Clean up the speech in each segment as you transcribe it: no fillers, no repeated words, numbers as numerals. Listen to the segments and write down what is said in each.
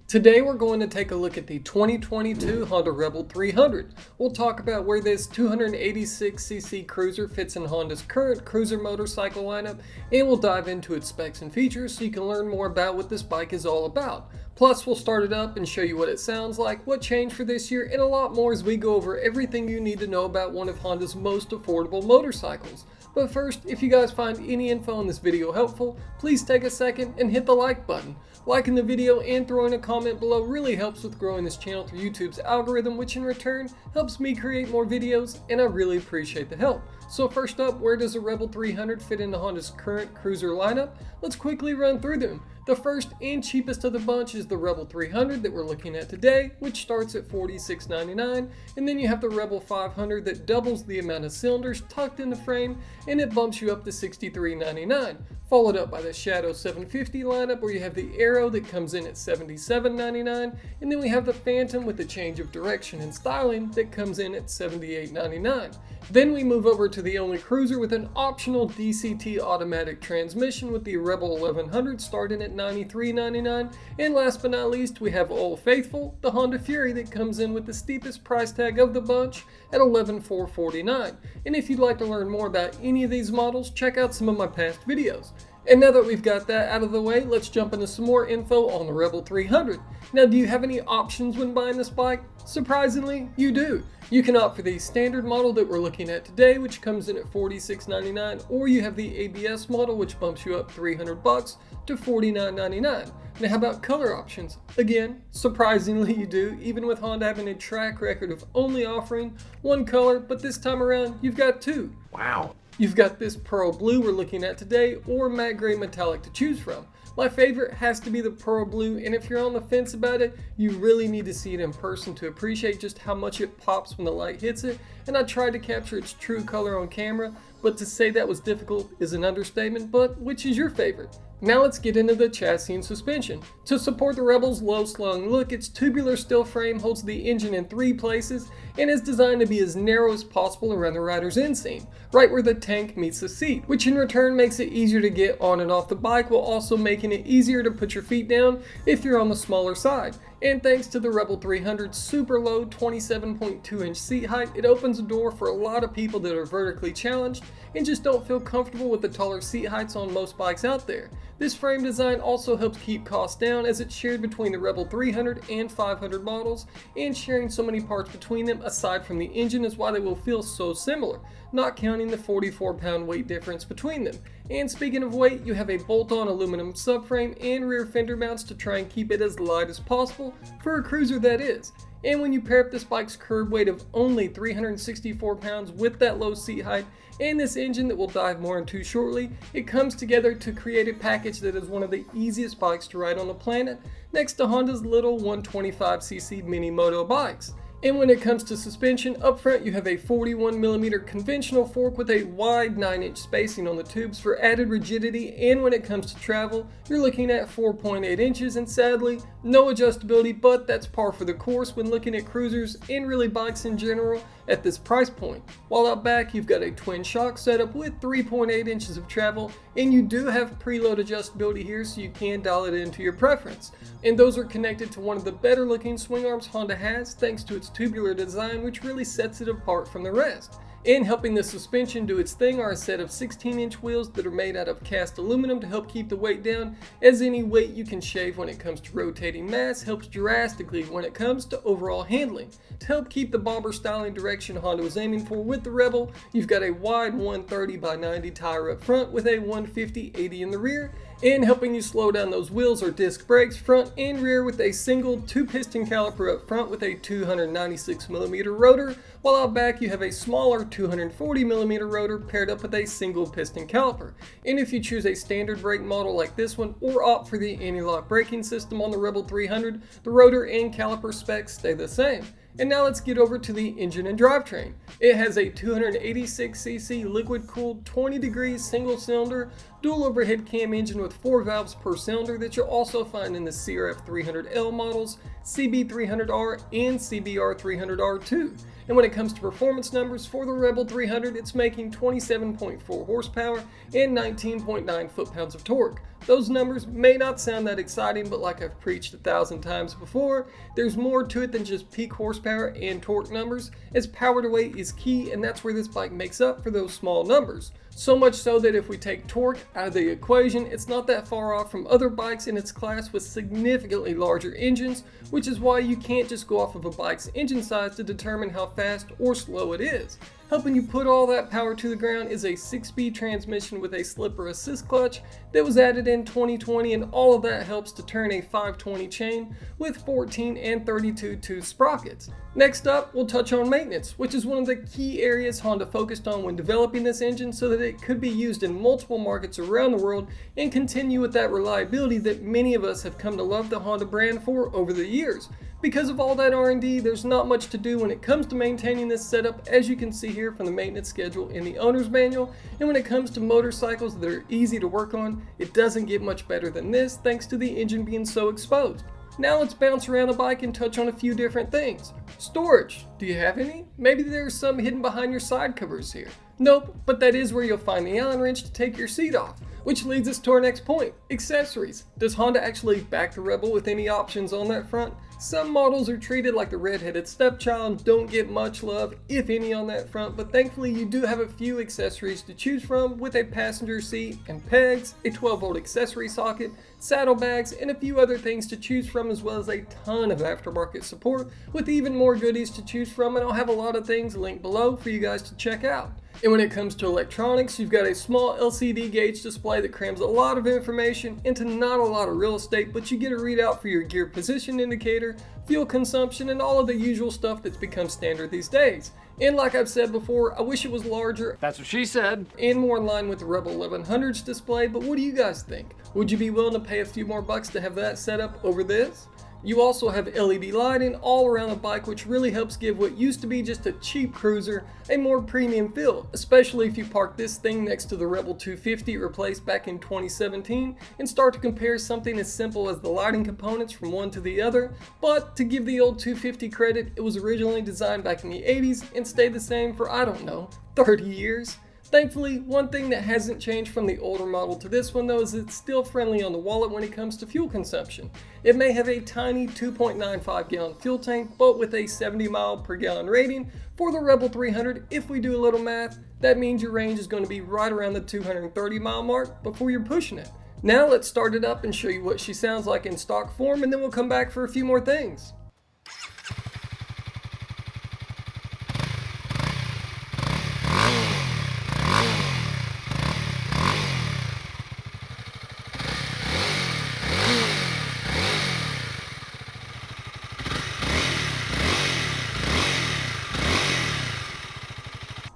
Today we're going to take a look at the 2022 Honda Rebel 300. We'll talk about where this 286cc cruiser fits in Honda's current cruiser motorcycle lineup, and we'll dive into its specs and features so you can learn more about what this bike is all about. Plus, we'll start it up and show you what it sounds like, what changed for this year, and a lot more as we go over everything you need to know about one of Honda's most affordable motorcycles. But first, if you guys find any info in this video helpful, please take a second and hit the like button. Liking the video and throwing a comment below really helps with growing this channel through YouTube's algorithm, which in return helps me create more videos, and I really appreciate the help. So first up, where does a Rebel 300 fit into Honda's current cruiser lineup? Let's quickly run through them. The first and cheapest of the bunch is the Rebel 300 that we're looking at today, which starts at $46.99, and then you have the Rebel 500 that doubles the amount of cylinders tucked in the frame, and it bumps you up to $63.99. Followed up by the Shadow 750 lineup, where you have the Aero that comes in at $77.99, and then we have the Phantom with a change of direction and styling that comes in at $78.99. Then we move over to the only cruiser with an optional DCT automatic transmission with the Rebel 1100 starting at $93.99, and last but not least we have Old Faithful, the Honda Fury that comes in with the steepest price tag of the bunch at $11,449. And if you'd like to learn more about any of these models, check out some of my past videos. And now that we've got that out of the way, let's jump into some more info on the Rebel 300. Now, do you have any options when buying this bike? Surprisingly, you do. You can opt for the standard model that we're looking at today, which comes in at $46.99, or you have the ABS model, which bumps you up $300 to $49.99. Now, how about color options? Again, surprisingly you do, even with Honda having a track record of only offering one color, but this time around you've got two. Wow. You've got this pearl blue we're looking at today, or matte gray metallic to choose from. My favorite has to be the pearl blue, and if you're on the fence about it, you really need to see it in person to appreciate just how much it pops when the light hits it, and I tried to capture its true color on camera, but to say that was difficult is an understatement. But which is your favorite? Now let's get into the chassis and suspension. To support the Rebel's low slung look, its tubular steel frame holds the engine in 3 places and is designed to be as narrow as possible around the rider's inseam, right where the tank meets the seat, which in return makes it easier to get on and off the bike, while also making it easier to put your feet down if you're on the smaller side. And thanks to the Rebel 300's super low 27.2 inch seat height, it opens the door for a lot of people that are vertically challenged and just don't feel comfortable with the taller seat heights on most bikes out there. This frame design also helps keep costs down, as it's shared between the Rebel 300 and 500 models, and sharing so many parts between them aside from the engine is why they will feel so similar, not counting the 44-pound weight difference between them. And speaking of weight, you have a bolt-on aluminum subframe and rear fender mounts to try and keep it as light as possible for a cruiser that is. And when you pair up this bike's curb weight of only 364 pounds with that low seat height and this engine that we'll dive more into shortly, it comes together to create a package that is one of the easiest bikes to ride on the planet, next to Honda's little 125cc mini moto bikes. And when it comes to suspension, up front you have a 41mm conventional fork with a wide 9-inch spacing on the tubes for added rigidity, and when it comes to travel, you're looking at 4.8 inches, and sadly, no adjustability, but that's par for the course when looking at cruisers and really bikes in general at this price point. While out back, you've got a twin shock setup with 3.8 inches of travel, and you do have preload adjustability here, so you can dial it into your preference. And those are connected to one of the better looking swing arms Honda has, thanks to its tubular design, which really sets it apart from the rest. And helping the suspension do its thing are a set of 16-inch wheels that are made out of cast aluminum to help keep the weight down, as any weight you can shave when it comes to rotating mass helps drastically when it comes to overall handling. To help keep the bobber styling direction Honda was aiming for with the Rebel, you've got a wide 130/90 tire up front with a 150/80 in the rear, and helping you slow down those wheels are disc brakes front and rear with a single 2-piston caliper up front with a 296mm rotor, while out back you have a smaller 240mm rotor paired up with a single piston caliper. And if you choose a standard brake model like this one, or opt for the anti-lock braking system on the Rebel 300, the rotor and caliper specs stay the same. And now let's get over to the engine and drivetrain. It has a 286cc liquid-cooled 20 degrees single-cylinder dual overhead cam engine with 4 valves per cylinder that you'll also find in the CRF 300L models, CB300R, and CBR 300R2. And when it comes to performance numbers for the Rebel 300, it's making 27.4 horsepower and 19.9 foot-pounds of torque. Those numbers may not sound that exciting, but like I've preached 1,000 times before, there's more to it than just peak horsepower and torque numbers, as power to weight is key, and that's where this bike makes up for those small numbers. So much so that if we take torque out of the equation, it's not that far off from other bikes in its class with significantly larger engines, which is why you can't just go off of a bike's engine size to determine how fast or slow it is. Helping you put all that power to the ground is a 6-speed transmission with a slipper assist clutch that was added in 2020, and all of that helps to turn a 520 chain with 14 and 32 tooth sprockets. Next up, we'll touch on maintenance, which is one of the key areas Honda focused on when developing this engine so that it could be used in multiple markets around the world and continue with that reliability that many of us have come to love the Honda brand for over the years. Because of all that R&D, there's not much to do when it comes to maintaining this setup, as you can see here from the maintenance schedule in the owner's manual. And when it comes to motorcycles that are easy to work on, it doesn't get much better than this thanks to the engine being so exposed. Now let's bounce around the bike and touch on a few different things. Storage. Do you have any? Maybe there's some hidden behind your side covers here. Nope, but that is where you'll find the Allen wrench to take your seat off. Which leads us to our next point, accessories. Does Honda actually back the Rebel with any options on that front? Some models are treated like the redheaded stepchild and don't get much love, if any, on that front, but thankfully you do have a few accessories to choose from with a passenger seat and pegs, a 12-volt accessory socket, saddlebags, and a few other things to choose from, as well as a ton of aftermarket support with even more goodies to choose from, and I'll have a lot of things linked below for you guys to check out. And when it comes to electronics, you've got a small LCD gauge display that crams a lot of information into not a lot of real estate, but you get a readout for your gear position indicator, fuel consumption, and all of the usual stuff that's become standard these days. And like I've said before, I wish it was larger. That's what she said. And more in line with the Rebel 1100's display, but what do you guys think? Would you be willing to pay a few more bucks to have that set up over this? You also have LED lighting all around the bike, which really helps give what used to be just a cheap cruiser a more premium feel, especially if you park this thing next to the Rebel 250 replaced back in 2017 and start to compare something as simple as the lighting components from one to the other. But to give the old 250 credit, it was originally designed back in the 80s and stayed the same for, I don't know, 30 years. Thankfully, one thing that hasn't changed from the older model to this one though is it's still friendly on the wallet when it comes to fuel consumption. It may have a tiny 2.95 gallon fuel tank, but with a 70 mile per gallon rating for the Rebel 300, if we do a little math, that means your range is going to be right around the 230 mile mark before you're pushing it. Now let's start it up and show you what she sounds like in stock form, and then we'll come back for a few more things.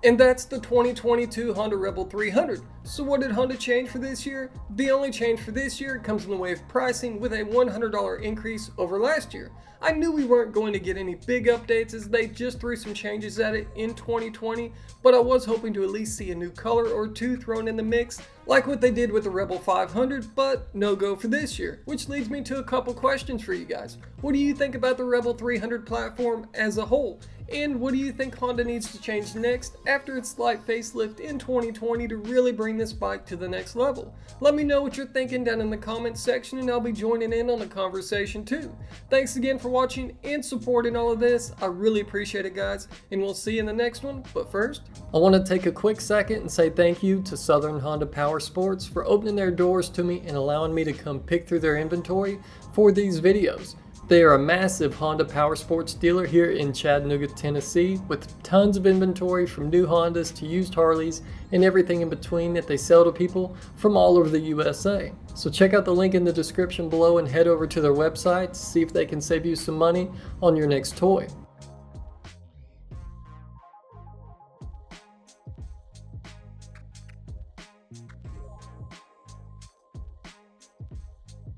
And that's the 2022 Honda Rebel 300. So what did Honda change for this year? The only change for this year comes in the way of pricing, with a $100 increase over last year. I knew we weren't going to get any big updates as they just threw some changes at it in 2020, but I was hoping to at least see a new color or two thrown in the mix, like what they did with the Rebel 500, but no go for this year. Which leads me to a couple questions for you guys. What do you think about the Rebel 300 platform as a whole? And what do you think Honda needs to change next after its slight facelift in 2020 to really bring this bike to the next level? Let me know what you're thinking down in the comments section, and I'll be joining in on the conversation too. Thanks again for watching and supporting all of this. I really appreciate it, guys, and we'll see you in the next one. But first, I want to take a quick second and say thank you to Southern Honda Powersports for opening their doors to me and allowing me to come pick through their inventory for these videos. They are a massive Honda Powersports dealer here in Chattanooga, Tennessee, with tons of inventory from new Hondas to used Harleys and everything in between that they sell to people from all over the USA. So check out the link in the description below and head over to their website to see if they can save you some money on your next toy.